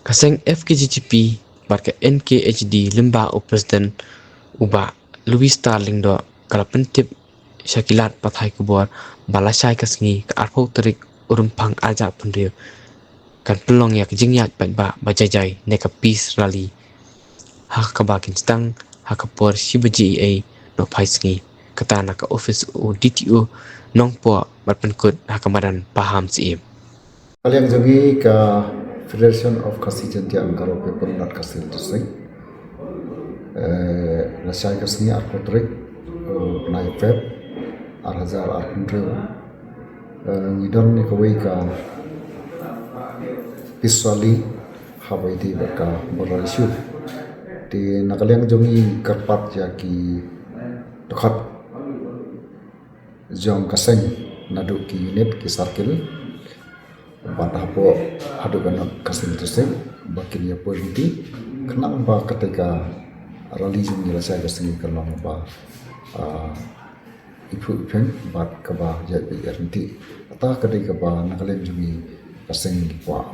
Kaseng FKGGP barka NKHD limba o Presiden uba Louis Starling do kala pentip syakilat pathai kubor balasai kasngi ka arpau terik urumpang aja pendeu kan pelong yak jingyak ba bajajai neka peace rally hak kabakin stang hak por sibaji ai no phaisngi kata naka office o DTO nongpo barpenkut hak madan paham si Kalian jangi ka Federation of Khasi Jatia Angkaro People Not Khasi District Rasai Kasni Arpotrik Naifeb Arhazal Arpundrew Ngidon ni kawai ka Piswali Hawai di baka Boralishu di nakaliang jangi karpat jaki dekat jong kaseng nadu ki unit ki sarkil pada po adu kan kasih tersebut bakin ya politi kenapa ketika rally ini saya kasih kalau apa ibu ibu bat keba jadi nanti atau ketika ba nakalen jumi kasih kuat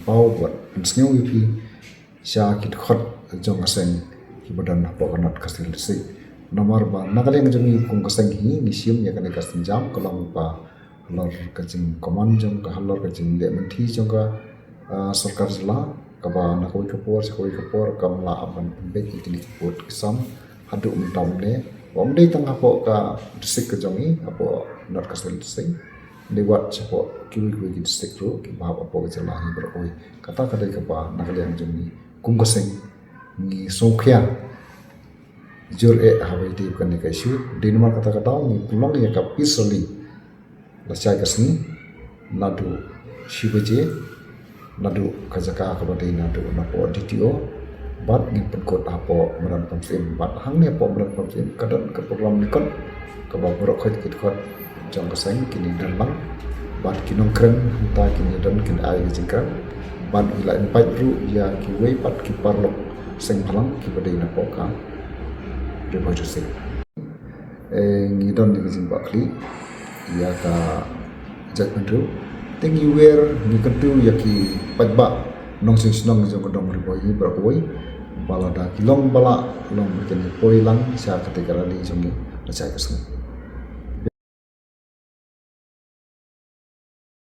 pau buat pensiun ibu saya kit khot jong kasih ibadan apa kan kasih tersebut nomor ba nakalen jumi kung kasih ini nisium ya kan kasih jam kalau apa halor kacing command jong ka halor kacing de menti jong ka sarkar jila ka ba na koi kapor kamla aban pembek itili kapot kisam hadu mentam ne omde tang apo ka disik ka jongi apo not kasel disik de wat chapo kiwi ki disik ro ki ba apo ka jila hi beroi kata kadai ka ba na kalian jongi kung kaseng ni songkhya jur hawai di kan ni ka isu di nomor kata-kata ni pulong ya ka pisoli Lasai kasni nadu shibaje nadu kajaka kabadi nadu napo DTO bat ni penkot apo meran pamsim bat hang ni apo meran pamsim kadan ke program nikon kaba borok khot kit jong kaseng kini dalang bat kinong kren hanta kini dan kini ai jingkran bat ila empat ru ya kiwe bat ki parlok seng halang kibadi napo ka rebojo sing ngidon ni jimba kli ya ka jat pentu tengi wer ni kentu yaki pajba nong sing snong jong dong riboi brakoi balada kilong bala long ken poi lang sa ketika rali jongi racai kasni